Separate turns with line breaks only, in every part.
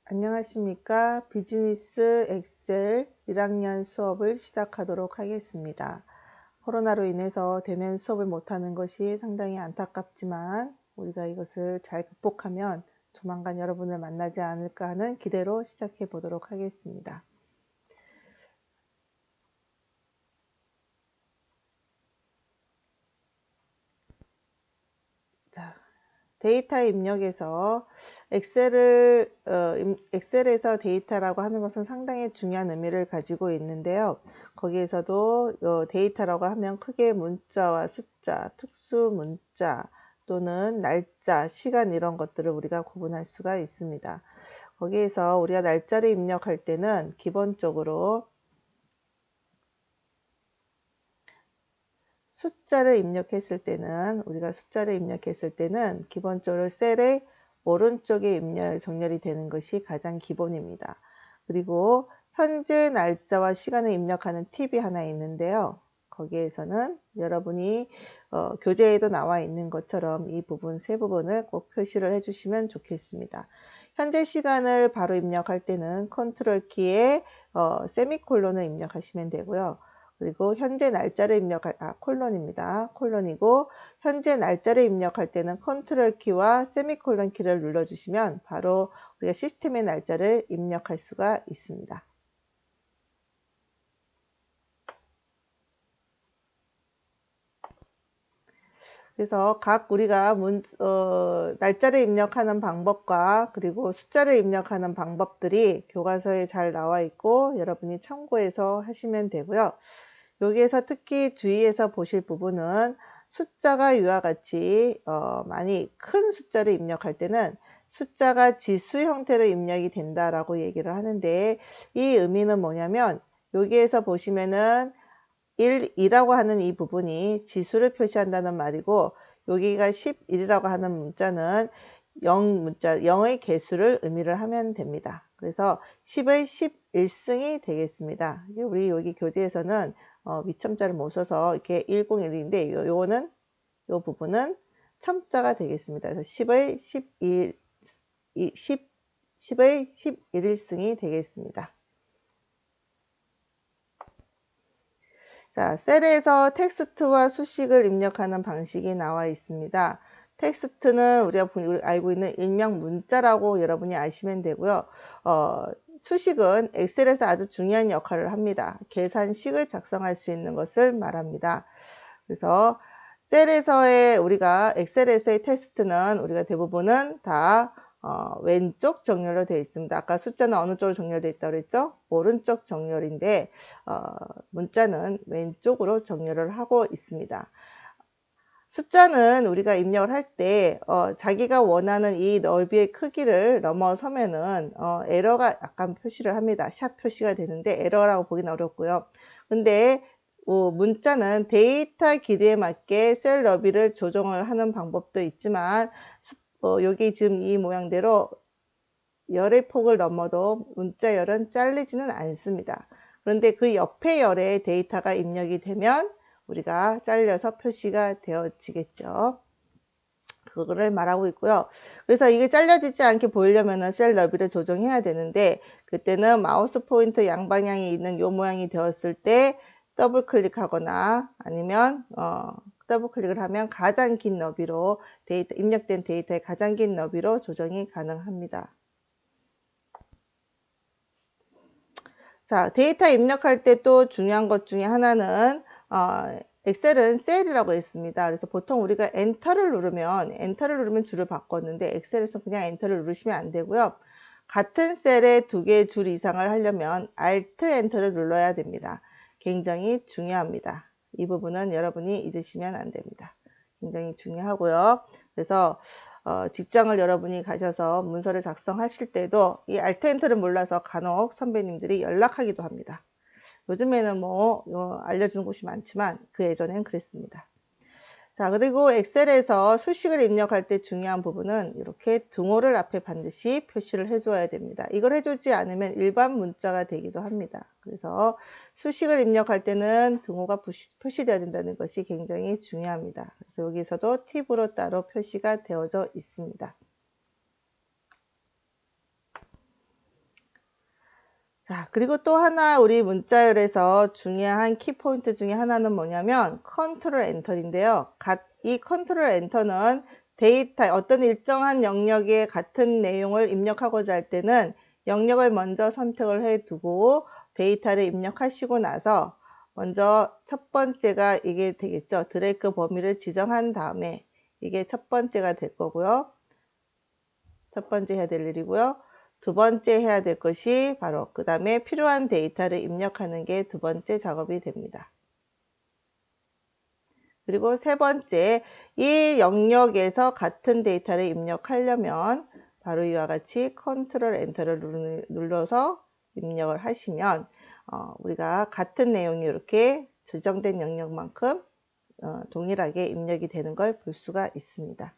안녕하십니까. 비즈니스 엑셀 1학년 수업을 시작하도록 하겠습니다. 코로나로 인해서 대면 수업을 못하는 것이 상당히 안타깝지만 우리가 이것을 잘 극복하면 조만간 여러분을 만나지 않을까 하는 기대로 시작해 보도록 하겠습니다. 자, 데이터 입력에서 엑셀에서 데이터라고 하는 것은 상당히 중요한 의미를 가지고 있는데요. 거기에서도 데이터라고 하면 크게 문자와 숫자, 특수 문자 또는 날짜, 시간 이런 것들을 우리가 구분할 수가 있습니다. 거기에서 우리가 날짜를 입력할 때는 기본적으로 우리가 숫자를 입력했을 때는 기본적으로 셀의 오른쪽에 정렬이 되는 것이 가장 기본입니다. 그리고 현재 날짜와 시간을 입력하는 팁이 하나 있는데요. 거기에서는 여러분이 교재에도 나와 있는 것처럼 이 부분, 세 부분을 꼭 표시를 해주시면 좋겠습니다. 현재 시간을 바로 입력할 때는 컨트롤 키에 세미콜론을 입력하시면 되고요. 그리고 현재 날짜를 콜론입니다. 콜론이고 현재 날짜를 입력할 때는 컨트롤 키와 세미콜론 키를 눌러주시면 바로 우리가 시스템의 날짜를 입력할 수가 있습니다. 그래서 각 우리가 날짜를 입력하는 방법과 그리고 숫자를 입력하는 방법들이 교과서에 잘 나와 있고 여러분이 참고해서 하시면 되고요. 여기에서 특히 주의해서 보실 부분은 숫자가 이와 같이 많이 큰 숫자를 입력할 때는 숫자가 지수 형태로 입력이 된다라고 얘기를 하는데 이 의미는 뭐냐면 여기에서 보시면은 1이라고 하는 이 부분이 지수를 표시한다는 말이고 여기가 11이라고 하는 문자는 0의 개수를 의미를 하면 됩니다. 그래서 10의 11승이 되겠습니다. 우리 여기 교재에서는 미첨자를 못 써서 이렇게 101인데 요거는 요 부분은 첨자가 되겠습니다. 그래서 10의 11승이 되겠습니다. 자, 셀에서 텍스트와 수식을 입력하는 방식이 나와 있습니다. 텍스트는 우리가 알고 있는 일명 문자라고 여러분이 아시면 되고요. 수식은 엑셀에서 아주 중요한 역할을 합니다. 계산식을 작성할 수 있는 것을 말합니다. 그래서 엑셀에서의 텍스트는 우리가 대부분은 다 왼쪽 정렬로 되어 있습니다. 아까 숫자는 어느 쪽으로 정렬되어 있다고 그랬죠? 오른쪽 정렬인데 문자는 왼쪽으로 정렬을 하고 있습니다. 숫자는 우리가 입력을 할 때 자기가 원하는 이 넓이의 크기를 넘어서면은 에러가 약간 표시를 합니다. 샵 표시가 되는데 에러라고 보기는 어렵고요. 근데 문자는 데이터 길이에 맞게 셀 너비를 조정을 하는 방법도 있지만 여기 지금 이 모양대로 열의 폭을 넘어도 문자 열은 잘리지는 않습니다. 그런데 그 옆에 열에 데이터가 입력이 되면 우리가 잘려서 표시가 되어지겠죠. 그거를 말하고 있고요. 그래서 이게 잘려지지 않게 보이려면 셀 너비를 조정해야 되는데 그때는 마우스 포인터 양방향이 있는 요 모양이 되었을 때 더블 클릭하거나 아니면 더블 클릭을 하면 가장 긴 너비로 입력된 데이터의 가장 긴 너비로 조정이 가능합니다. 자, 데이터 입력할 때 또 중요한 것 중에 하나는 엑셀은 셀이라고 했습니다. 그래서 보통 우리가 엔터를 누르면 줄을 바꿨는데 엑셀에서 그냥 엔터를 누르시면 안 되고요. 같은 셀에 2개의 줄 이상을 하려면 Alt 엔터를 눌러야 됩니다. 굉장히 중요합니다. 이 부분은 여러분이 잊으시면 안 됩니다. 굉장히 중요하고요. 그래서 직장을 여러분이 가셔서 문서를 작성하실 때도 이 Alt 엔터를 몰라서 간혹 선배님들이 연락하기도 합니다. 요즘에는 알려주는 곳이 많지만 그 예전엔 그랬습니다. 자, 그리고 엑셀에서 수식을 입력할 때 중요한 부분은 이렇게 등호를 앞에 반드시 표시를 해줘야 됩니다. 이걸 해주지 않으면 일반 문자가 되기도 합니다. 그래서 수식을 입력할 때는 등호가 표시되어야 된다는 것이 굉장히 중요합니다. 그래서 여기서도 팁으로 따로 표시가 되어져 있습니다. 자, 그리고 또 하나 우리 문자열에서 중요한 키포인트 중에 하나는 뭐냐면 컨트롤 엔터인데요. 이 컨트롤 엔터는 데이터 어떤 일정한 영역에 같은 내용을 입력하고자 할 때는 영역을 먼저 선택을 해 두고 데이터를 입력하시고 나서 먼저 첫 번째가 이게 되겠죠. 드래그 범위를 지정한 다음에 이게 첫 번째가 될 거고요. 첫 번째 해야 될 일이고요. 두 번째 해야 될 것이 바로 그 다음에 필요한 데이터를 입력하는 게 두 번째 작업이 됩니다. 그리고 세 번째, 이 영역에서 같은 데이터를 입력하려면 바로 이와 같이 컨트롤 엔터를 눌러서 입력을 하시면 우리가 같은 내용이 이렇게 지정된 영역만큼 동일하게 입력이 되는 걸 볼 수가 있습니다.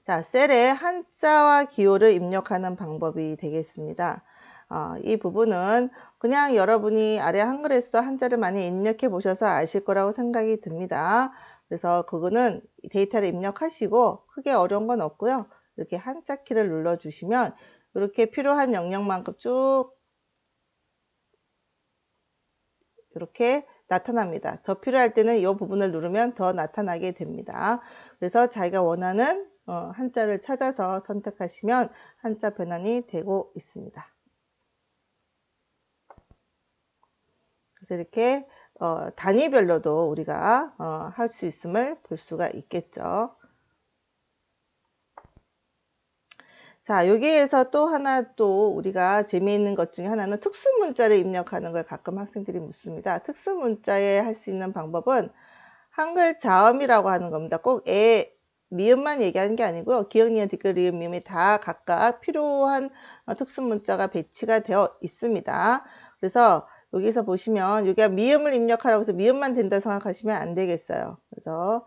자, 셀에 한자와 기호를 입력하는 방법이 되겠습니다. 이 부분은 그냥 여러분이 아래 한글에서 한자를 많이 입력해 보셔서 아실 거라고 생각이 듭니다. 그래서 그거는 데이터를 입력하시고 크게 어려운 건 없고요. 이렇게 한자 키를 눌러 주시면 이렇게 필요한 영역만큼 쭉 이렇게 나타납니다. 더 필요할 때는 이 부분을 누르면 더 나타나게 됩니다. 그래서 자기가 원하는 한자를 찾아서 선택하시면 한자 변환이 되고 있습니다. 그래서 이렇게 단위별로도 우리가 할 수 있음을 볼 수가 있겠죠. 자, 여기에서 또 하나 또 우리가 재미있는 것 중에 하나는 특수 문자를 입력하는 걸 가끔 학생들이 묻습니다. 특수 문자에 할 수 있는 방법은 한글 자음이라고 하는 겁니다. 꼭 미음만 얘기하는 게 아니고요. 기역, 니은, 디귿, 리을, 미음이 다 각각 필요한 특수 문자가 배치가 되어 있습니다. 그래서 여기서 보시면 여기가 미음을 입력하라고 해서 미음만 된다 생각하시면 안 되겠어요. 그래서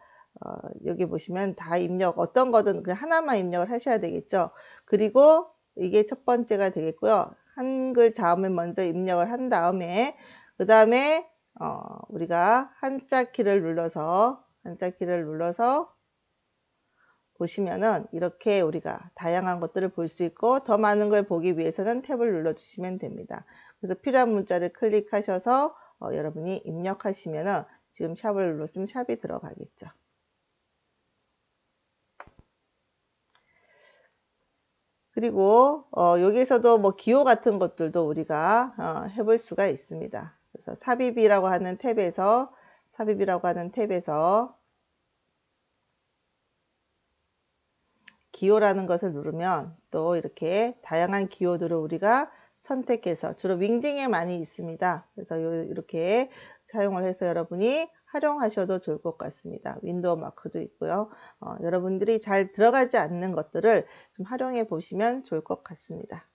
여기 보시면 다 입력, 어떤 거든 그냥 하나만 입력을 하셔야 되겠죠. 그리고 이게 첫 번째가 되겠고요. 한글 자음을 먼저 입력을 한 다음에 그 다음에 우리가 한자 키를 눌러서 보시면은 이렇게 우리가 다양한 것들을 볼 수 있고 더 많은 걸 보기 위해서는 탭을 눌러 주시면 됩니다. 그래서 필요한 문자를 클릭하셔서 여러분이 입력하시면은 지금 샵을 눌렀으면 샵이 들어가겠죠. 그리고 여기서도 뭐 기호 같은 것들도 우리가 해볼 수가 있습니다. 그래서 삽입이라고 하는 탭에서 기호라는 것을 누르면 또 이렇게 다양한 기호들을 우리가 선택해서 주로 윙딩에 많이 있습니다. 그래서 이렇게 사용을 해서 여러분이 활용하셔도 좋을 것 같습니다. 윈도우 마크도 있고요. 여러분들이 잘 들어가지 않는 것들을 좀 활용해 보시면 좋을 것 같습니다.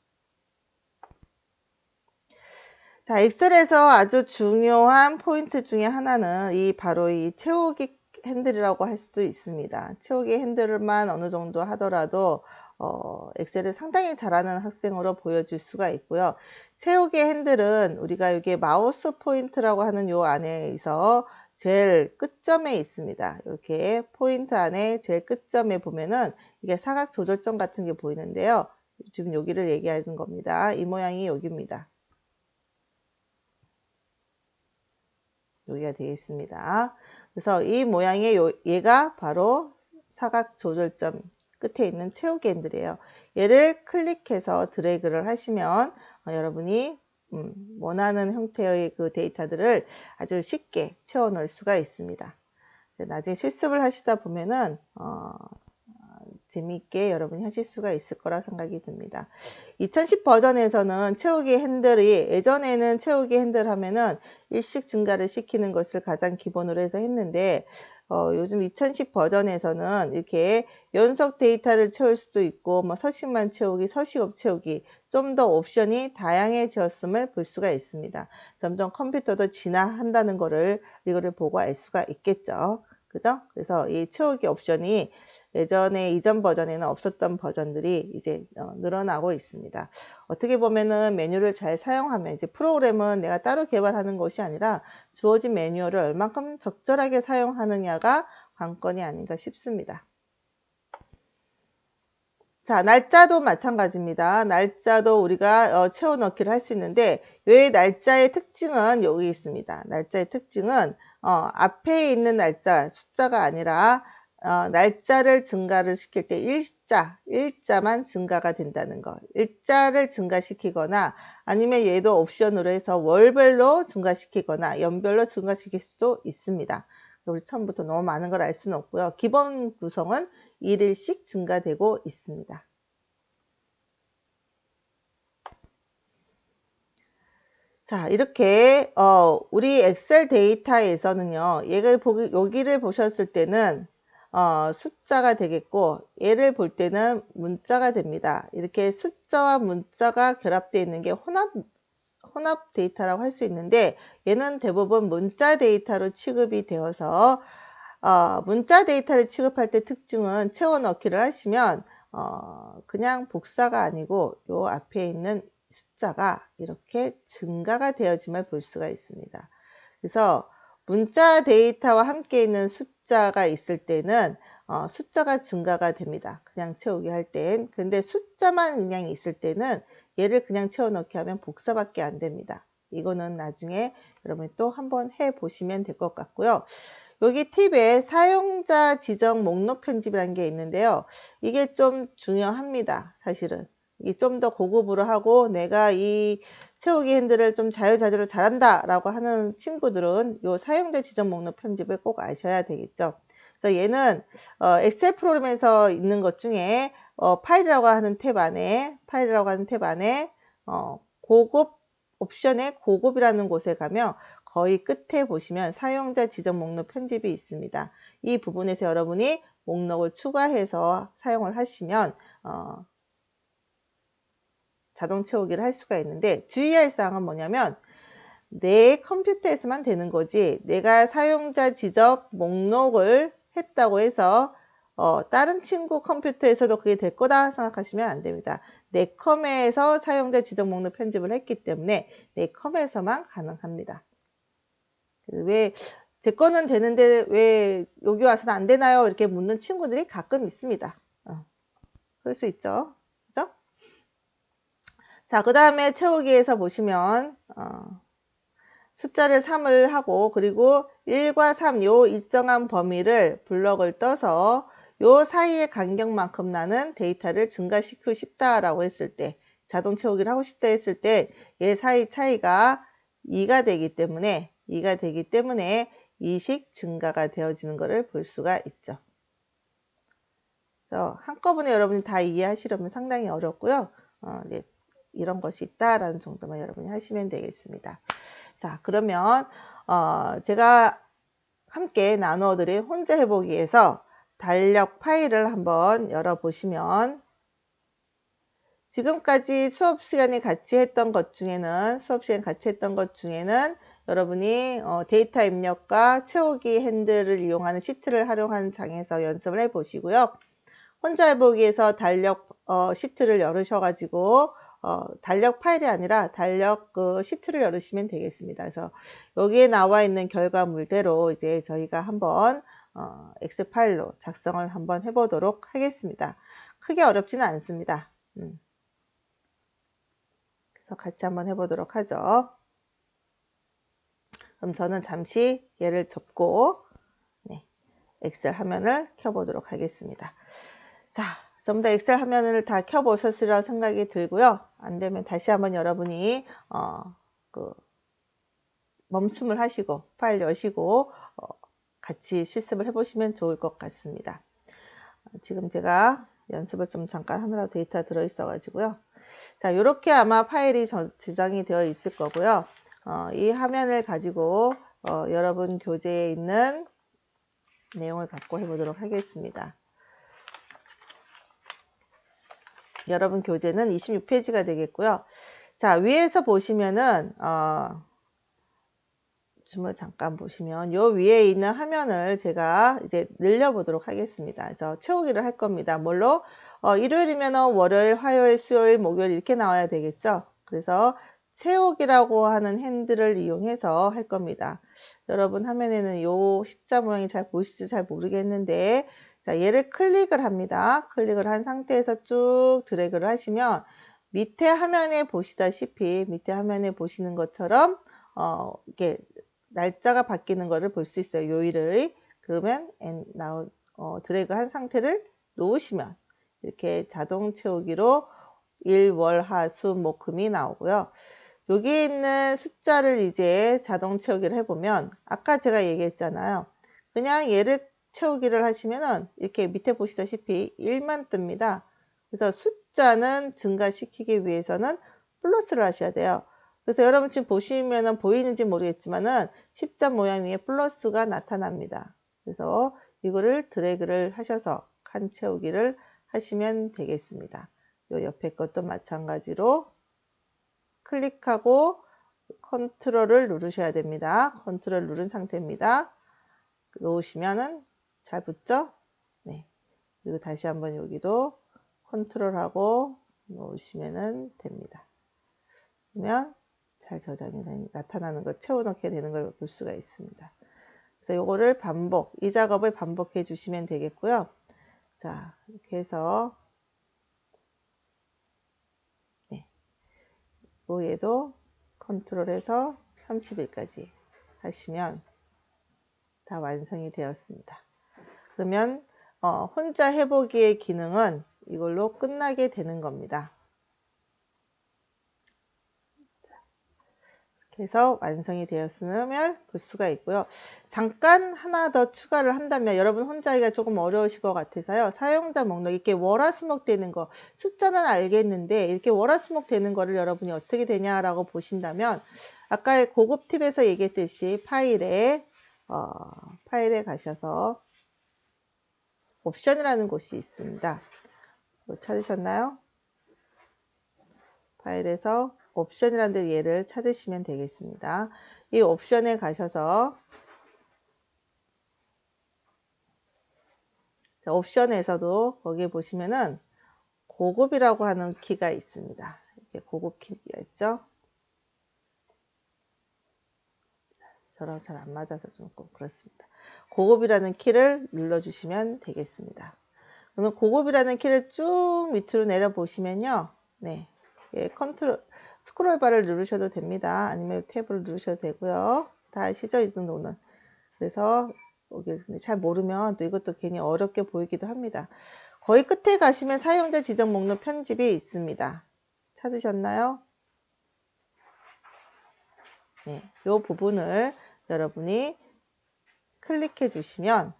자, 엑셀에서 아주 중요한 포인트 중에 하나는 바로 이 채우기 핸들이라고 할 수도 있습니다. 채우기 핸들만 어느 정도 하더라도 엑셀을 상당히 잘하는 학생으로 보여줄 수가 있고요. 채우기 핸들은 우리가 여기 마우스 포인트라고 하는 요 안에서 제일 끝점에 있습니다. 이렇게 포인트 안에 제일 끝점에 보면은 이게 사각 조절점 같은 게 보이는데요. 지금 여기를 얘기하는 겁니다. 이 모양이 여기입니다. 여기가 되어 있습니다. 그래서 이 모양의 얘가 바로 사각 조절점 끝에 있는 채우기 핸들이에요. 얘를 클릭해서 드래그를 하시면 여러분이 원하는 형태의 그 데이터들을 아주 쉽게 채워 넣을 수가 있습니다. 나중에 실습을 하시다 보면은 재미있게 여러분이 하실 수가 있을 거라 생각이 듭니다. 2010 버전에서는 채우기 핸들이 예전에는 채우기 핸들 하면은 일식 증가를 시키는 것을 가장 기본으로 해서 했는데 요즘 2010 버전에서는 이렇게 연속 데이터를 채울 수도 있고 뭐 서식만 채우기, 서식업 채우기 좀 더 옵션이 다양해졌음을 볼 수가 있습니다. 점점 컴퓨터도 진화한다는 거를 이거를 보고 알 수가 있겠죠. 그죠? 그래서 이 채우기 옵션이 예전에 이전 버전에는 없었던 버전들이 이제 늘어나고 있습니다. 어떻게 보면은 메뉴를 잘 사용하면 이제 프로그램은 내가 따로 개발하는 것이 아니라 주어진 매뉴얼을 얼만큼 적절하게 사용하느냐가 관건이 아닌가 싶습니다. 자, 날짜도 마찬가지입니다. 날짜도 우리가 채워 넣기를 할 수 있는데 이 날짜의 특징은 여기 있습니다. 날짜의 특징은 앞에 있는 날짜 숫자가 아니라 날짜를 증가를 시킬 때 일자만 증가가 된다는 거. 일자를 증가시키거나 아니면 얘도 옵션으로 해서 월별로 증가시키거나 연별로 증가시킬 수도 있습니다. 우리 처음부터 너무 많은 걸 알 수는 없고요. 기본 구성은 1일씩 증가되고 있습니다. 자, 이렇게 우리 엑셀 데이터에서는요. 여기를 보셨을 때는 숫자가 되겠고 얘를 볼 때는 문자가 됩니다. 이렇게 숫자와 문자가 결합되어 있는 게 혼합 데이터라고 할 수 있는데 얘는 대부분 문자 데이터로 취급이 되어서 문자 데이터를 취급할 때 특징은 채워 넣기를 하시면 그냥 복사가 아니고 요 앞에 있는 숫자가 이렇게 증가가 되어짐을 볼 수가 있습니다. 그래서 문자 데이터와 함께 있는 숫자가 있을 때는 숫자가 증가가 됩니다. 그냥 채우기 할 땐. 근데 숫자만 그냥 있을 때는 얘를 그냥 채워 넣기 하면 복사밖에 안 됩니다. 이거는 나중에 여러분이 또 한번 해 보시면 될 것 같고요. 여기 팁에 사용자 지정 목록 편집이라는 게 있는데요. 이게 좀 중요합니다. 사실은. 이게 좀 더 고급으로 하고 내가 이 채우기 핸들을 좀 자유자재로 잘한다 라고 하는 친구들은 이 사용자 지정 목록 편집을 꼭 아셔야 되겠죠. 그래서 얘는 엑셀 프로그램에서 있는 것 중에 파일이라고 하는 탭 안에 고급 옵션에 고급이라는 곳에 가면 거의 끝에 보시면 사용자 지정 목록 편집이 있습니다. 이 부분에서 여러분이 목록을 추가해서 사용을 하시면 자동 채우기를 할 수가 있는데 주의할 사항은 뭐냐면 내 컴퓨터에서만 되는 거지 내가 사용자 지정 목록을 했다고 해서 다른 친구 컴퓨터에서도 그게 될 거다 생각하시면 안 됩니다. 내 컴에서 사용자 지정 목록 편집을 했기 때문에 내 컴에서만 가능합니다. 왜 제 거는 되는데 왜 여기 와서는 안 되나요? 이렇게 묻는 친구들이 가끔 있습니다. 그럴 수 있죠. 그죠? 자, 그 다음에 채우기에서 보시면 숫자를 3을 하고 그리고 1과 3 요 일정한 범위를 블럭을 떠서 요 사이의 간격만큼 나는 데이터를 증가시키고 싶다라고 했을 때 자동 채우기를 하고 싶다 했을 때 얘 사이 차이가 2가 되기 때문에 이식 증가가 되어지는 것을 볼 수가 있죠. 그래서 한꺼번에 여러분이 다 이해하시려면 상당히 어렵고요. 네, 이런 것이 있다라는 정도만 여러분이 하시면 되겠습니다. 자, 그러면 제가 함께 나누어 드린 혼자 해보기에서 달력 파일을 한번 열어보시면 지금까지 수업 시간 같이 했던 것 중에는 여러분이 데이터 입력과 채우기 핸들을 이용하는 시트를 활용한 장에서 연습을 해 보시고요. 혼자 해보기에서 달력 시트를 열으셔가지고 달력 파일이 아니라 달력 시트를 열으시면 되겠습니다. 그래서 여기에 나와 있는 결과물대로 이제 저희가 한번 엑셀 파일로 작성을 한번 해보도록 하겠습니다. 크게 어렵지는 않습니다. 그래서 같이 한번 해보도록 하죠. 그럼 저는 잠시 얘를 접고 엑셀 화면을 켜보도록 하겠습니다. 자, 전부 다 엑셀 화면을 다 켜보셨으리라 생각이 들고요. 안 되면 다시 한번 여러분이 멈춤을 하시고 파일 여시고 같이 실습을 해보시면 좋을 것 같습니다. 지금 제가 연습을 좀 잠깐 하느라고 데이터 들어있어 가지고요. 자, 이렇게 아마 파일이 저장이 되어 있을 거고요. 이 화면을 가지고 여러분 교재에 있는 내용을 갖고 해보도록 하겠습니다. 여러분 교재는 26페이지가 되겠고요. 자, 위에서 보시면은 줌을 잠깐 보시면 요 위에 있는 화면을 제가 이제 늘려보도록 하겠습니다. 그래서 채우기를 할 겁니다. 뭘로? 일요일이면 월요일, 화요일, 수요일, 목요일 이렇게 나와야 되겠죠. 그래서 채우기라고 하는 핸들을 이용해서 할 겁니다. 여러분 화면에는 요 십자 모양이 잘 보이실지 잘 모르겠는데 자, 얘를 클릭을 합니다. 클릭을 한 상태에서 쭉 드래그를 하시면 밑에 화면에 보시다시피 밑에 화면에 보시는 것처럼 이렇게 날짜가 바뀌는 것을 볼 수 있어요. 요일을. 그러면 드래그 한 상태를 놓으시면 이렇게 자동 채우기로 일, 월, 화, 수, 목, 금이 나오고요. 여기에 있는 숫자를 이제 자동 채우기를 해보면 아까 제가 얘기했잖아요. 그냥 얘를 채우기를 하시면은 이렇게 밑에 보시다시피 1만 뜹니다. 그래서 숫자는 증가시키기 위해서는 플러스를 하셔야 돼요. 그래서 여러분 지금 보시면은 보이는지 모르겠지만은 십자 모양 위에 플러스가 나타납니다. 그래서 이거를 드래그를 하셔서 칸 채우기를 하시면 되겠습니다. 요 옆에 것도 마찬가지로 클릭하고 컨트롤을 누르셔야 됩니다. 컨트롤 누른 상태입니다. 놓으시면은 잘 붙죠? 네. 그리고 다시 한번 여기도 컨트롤하고 놓으시면 됩니다. 그러면 잘 저장이 나타나는 걸 채워넣게 되는 걸 볼 수가 있습니다. 그래서 이거를 이 작업을 반복해 주시면 되겠고요. 자, 이렇게 해서 네. 얘도 컨트롤해서 30일까지 하시면 다 완성이 되었습니다. 그러면 혼자 해보기의 기능은 이걸로 끝나게 되는 겁니다. 이렇게 해서 완성이 되었음을 볼 수가 있고요. 잠깐 하나 더 추가를 한다면 여러분 혼자 하기가 조금 어려우실 것 같아서요. 사용자 목록 이렇게 월화수목 되는 거 숫자는 알겠는데 이렇게 월화수목 되는 거를 여러분이 어떻게 되냐라고 보신다면 아까 고급 팁에서 얘기했듯이 파일에 가셔서 옵션이라는 곳이 있습니다. 찾으셨나요? 파일에서 옵션이라는 데 얘를 찾으시면 되겠습니다. 이 옵션에 가셔서 옵션에서도 거기에 보시면은 고급이라고 하는 키가 있습니다. 이렇게 고급 키가 있죠? 저랑 잘 안 맞아서 좀 그렇습니다. 고급이라는 키를 눌러주시면 되겠습니다. 그러면 고급이라는 키를 쭉 밑으로 내려 보시면요. 네. 예, 스크롤 바를 누르셔도 됩니다. 아니면 탭을 누르셔도 되고요. 다 아시죠? 이 정도는. 그래서 여기 잘 모르면 또 이것도 괜히 어렵게 보이기도 합니다. 거의 끝에 가시면 사용자 지정 목록 편집이 있습니다. 찾으셨나요? 네, 이 부분을 여러분이 클릭해 주시면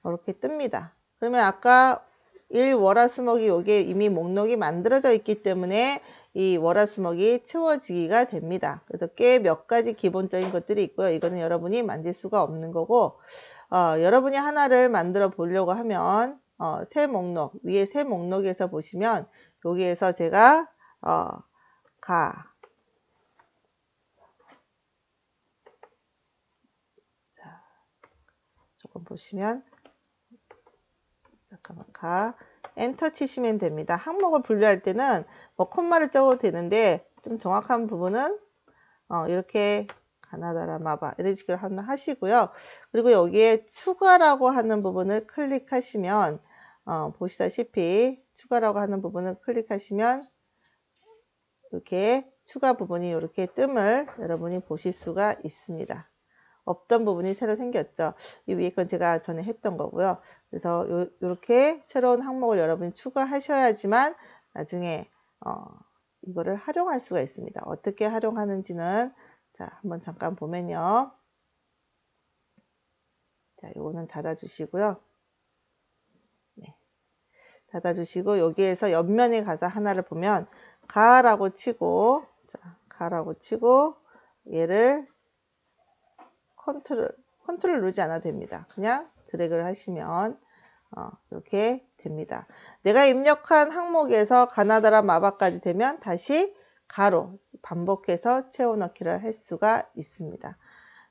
이렇게 뜹니다. 그러면 아까 월화수목이 여기에 이미 목록이 만들어져 있기 때문에 이 월화수목이 채워지기가 됩니다. 그래서 꽤 몇 가지 기본적인 것들이 있고요. 이거는 여러분이 만질 수가 없는 거고 여러분이 하나를 만들어 보려고 하면 새 목록 위에 새 목록에서 보시면 여기에서 제가 자, 조금 보시면 잠깐만 엔터 치시면 됩니다. 항목을 분류할 때는 뭐 콤마를 적어도 되는데 좀 정확한 부분은 이렇게 가나다라 마바 이런 식으로 하시고요. 그리고 여기에 추가라고 하는 부분을 클릭하시면 보시다시피 추가라고 하는 부분을 클릭하시면 이렇게 추가 부분이 이렇게 뜸을 여러분이 보실 수가 있습니다. 없던 부분이 새로 생겼죠. 이 위에 건 제가 전에 했던 거고요. 그래서 이렇게 새로운 항목을 여러분이 추가하셔야지만 나중에 이거를 활용할 수가 있습니다. 어떻게 활용하는지는 자 한번 잠깐 보면요. 자 이거는 닫아주시고요. 네, 닫아주시고 여기에서 옆면에 가서 하나를 보면 가라고 치고 얘를 컨트롤 누르지 않아도 됩니다. 그냥 드래그를 하시면 이렇게 됩니다. 내가 입력한 항목에서 가나다라 마바까지 되면 다시 가로 반복해서 채워넣기를 할 수가 있습니다.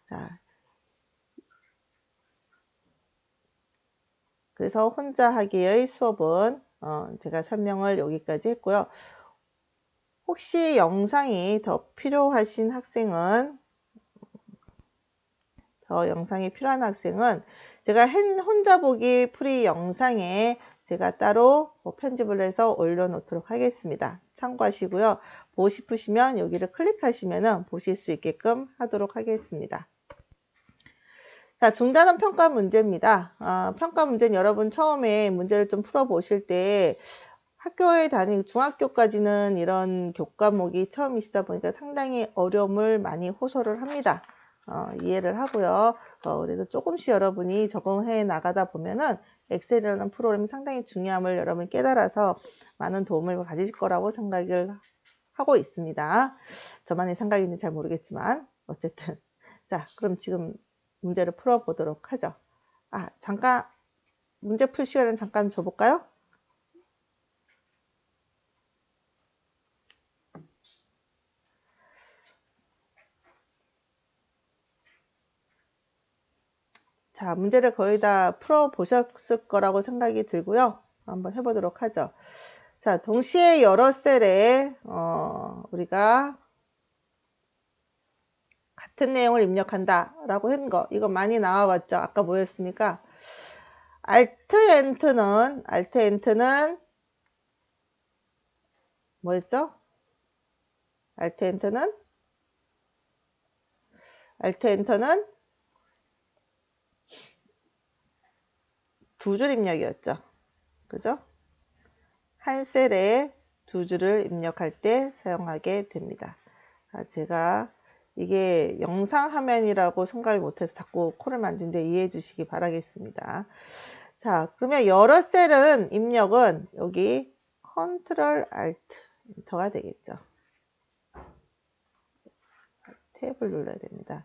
자, 그래서 혼자 하기의 수업은 제가 설명을 여기까지 했고요. 혹시 영상이 더 필요하신 학생은 영상이 필요한 학생은 제가 혼자 보기 프리 영상에 제가 따로 편집을 해서 올려놓도록 하겠습니다. 참고하시고요. 보고 싶으시면 여기를 클릭하시면 보실 수 있게끔 하도록 하겠습니다. 자, 중단원 평가 문제입니다. 평가 문제는 여러분 처음에 문제를 좀 풀어보실 때 학교에 다니고 중학교까지는 이런 교과목이 처음이시다 보니까 상당히 어려움을 많이 호소를 합니다. 이해를 하고요. 그래도 조금씩 여러분이 적응해 나가다 보면은 엑셀이라는 프로그램이 상당히 중요함을 여러분이 깨달아서 많은 도움을 가지실 거라고 생각을 하고 있습니다. 저만의 생각인지 잘 모르겠지만 어쨌든 자, 그럼 지금 문제를 풀어보도록 하죠. 잠깐 문제 풀 시간을 잠깐 줘볼까요? 자, 문제를 거의 다 풀어보셨을 거라고 생각이 들고요. 한번 해보도록 하죠. 자, 동시에 여러 셀에 우리가 같은 내용을 입력한다 라고 한 거, 이거 많이 나와봤죠. 아까 뭐였습니까? Alt Enter는 뭐였죠? Alt Enter는 두 줄 입력이었죠. 그죠? 한 셀에 두 줄을 입력할 때 사용하게 됩니다. 제가 이게 영상 화면이라고 생각을 못해서 자꾸 코를 만지는데 이해해 주시기 바라겠습니다. 자, 그러면 여러 셀은 입력은 여기 Ctrl Alt Enter가 되겠죠. 탭을 눌러야 됩니다.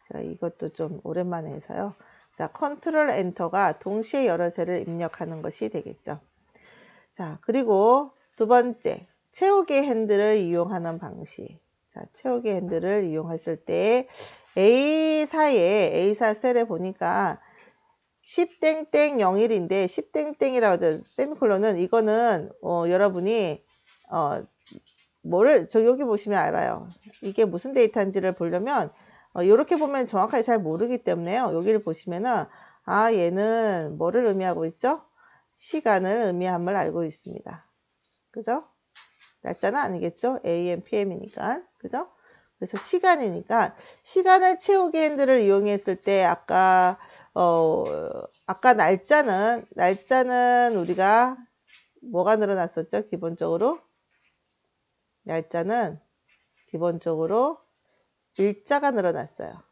제가 이것도 좀 오랜만에 해서요. 자, Ctrl Enter가 동시에 여러 셀을 입력하는 것이 되겠죠. 자, 그리고 두 번째, 채우기 핸들을 이용하는 방식. 자, 채우기 핸들을 이용했을 때 A4 셀에 보니까 10땡땡01인데 10땡땡이라고 하죠. 세미콜론은 이거는 여러분이 여기 보시면 알아요. 이게 무슨 데이터인지를 보려면 이렇게 보면 정확하게 잘 모르기 때문에요. 여기를 보시면은 얘는 뭐를 의미하고 있죠? 시간을 의미함을 알고 있습니다. 그죠? 날짜는 아니겠죠? AM, PM이니까. 그죠? 그래서 시간이니까 시간을 채우기 핸들을 이용했을 때 아까 날짜는 우리가 뭐가 늘어났었죠? 기본적으로 날짜는 기본적으로 일자가 늘어났어요.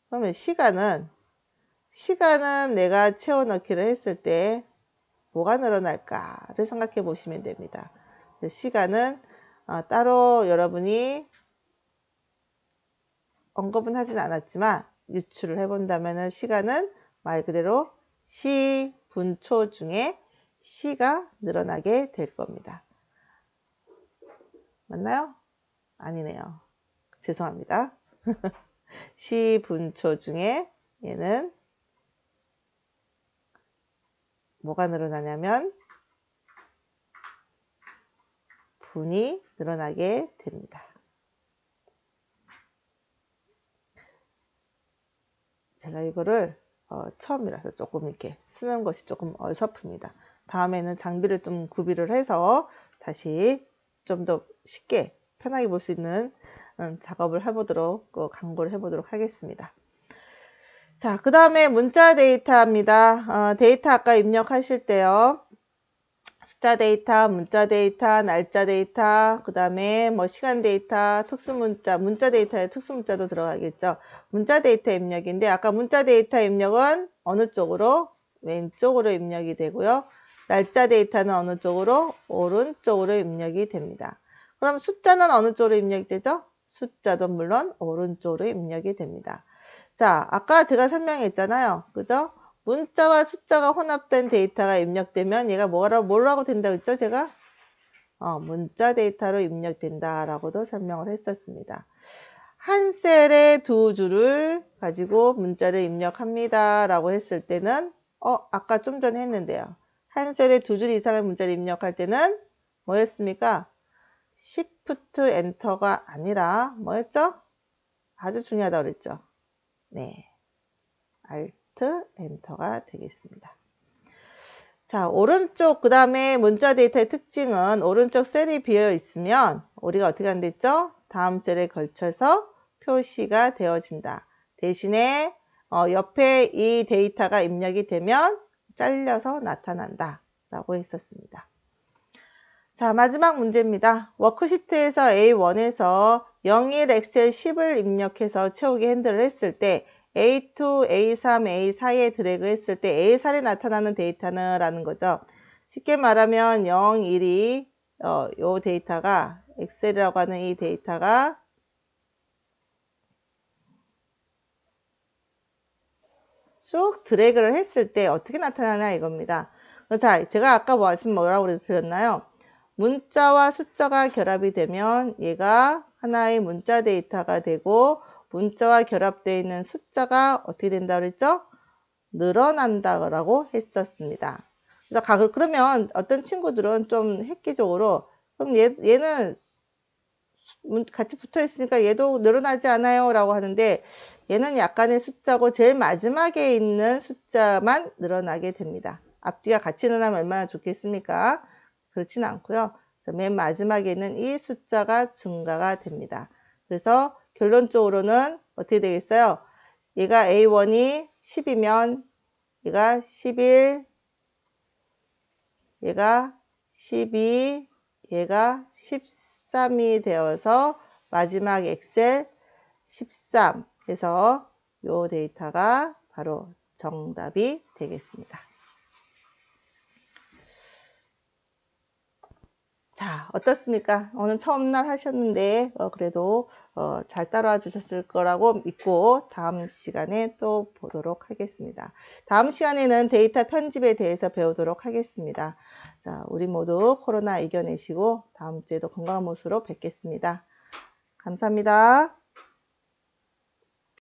그러면 시간은 내가 채워 넣기를 했을 때 뭐가 늘어날까를 생각해 보시면 됩니다. 시간은 따로 여러분이 언급은 하진 않았지만 유추를 해본다면 시간은 말 그대로 시, 분, 초 중에 시가 늘어나게 될 겁니다. 맞나요? 아니네요. 죄송합니다. 시, 분, 초 중에 얘는 뭐가 늘어나냐면 분이 늘어나게 됩니다. 제가 이거를 처음이라서 조금 이렇게 쓰는 것이 조금 어설픕니다. 다음에는 장비를 좀 구비를 해서 다시 좀 더 쉽게 편하게 볼 수 있는 작업을 해보도록 강구를 해보도록 하겠습니다. 자, 그 다음에 문자 데이터입니다. 데이터 아까 입력하실 때요. 숫자 데이터, 문자 데이터, 날짜 데이터, 그 다음에 뭐 시간 데이터, 특수문자, 문자 데이터에 특수문자도 들어가겠죠. 문자 데이터 입력인데 아까 문자 데이터 입력은 어느 쪽으로? 왼쪽으로 입력이 되고요. 날짜 데이터는 어느 쪽으로? 오른쪽으로 입력이 됩니다. 그럼 숫자는 어느 쪽으로 입력이 되죠? 숫자도 물론 오른쪽으로 입력이 됩니다. 자, 아까 제가 설명했잖아요. 그죠? 문자와 숫자가 혼합된 데이터가 입력되면 얘가 뭐라고 된다고 했죠? 제가 문자 데이터로 입력된다 라고도 설명을 했었습니다. 한 셀에 두 줄을 가지고 문자를 입력합니다 라고 했을 때는 아까 좀 전에 했는데요. 한 셀에 두 줄 이상의 문자를 입력할 때는 뭐였습니까? Shift Enter가 아니라 뭐였죠? 아주 중요하다고 그랬죠? 네. Alt 엔터가 되겠습니다. 자, 오른쪽 그 다음에 문자 데이터의 특징은 오른쪽 셀이 비어 있으면 우리가 어떻게 한다 했죠? 다음 셀에 걸쳐서 표시가 되어진다. 대신에 옆에 이 데이터가 입력이 되면 잘려서 나타난다 라고 했었습니다. 자, 마지막 문제입니다. 워크시트에서 A1에서 01 엑셀 10을 입력해서 채우기 핸들을 했을 때 A2, A3, A4에 드래그 했을 때 A4에 나타나는 데이터는 라는 거죠. 쉽게 말하면 01이 요 데이터가 엑셀이라고 하는 이 데이터가 쑥 드래그를 했을 때 어떻게 나타나냐 이겁니다. 자, 제가 아까 뭐라고 드렸나요? 문자와 숫자가 결합이 되면 얘가 하나의 문자 데이터가 되고 문자와 결합되어 있는 숫자가 어떻게 된다고 그랬죠? 늘어난다고 했었습니다. 그러면 어떤 친구들은 좀 획기적으로 그럼 얘는 같이 붙어 있으니까 얘도 늘어나지 않아요 라고 하는데 얘는 약간의 숫자고 제일 마지막에 있는 숫자만 늘어나게 됩니다. 앞뒤가 같이 늘어나면 얼마나 좋겠습니까? 그렇진 않고요. 맨 마지막에 있는 이 숫자가 증가가 됩니다. 그래서 결론적으로는 어떻게 되겠어요? 얘가 A1이 10이면 얘가 11, 얘가 12, 얘가 13이 되어서 마지막 엑셀 13 해서 요 데이터가 바로 정답이 되겠습니다. 자, 어떻습니까? 오늘 처음 날 하셨는데 그래도 잘 따라와 주셨을 거라고 믿고 다음 시간에 또 보도록 하겠습니다. 다음 시간에는 데이터 편집에 대해서 배우도록 하겠습니다. 자, 우리 모두 코로나 이겨내시고 다음 주에도 건강한 모습으로 뵙겠습니다. 감사합니다.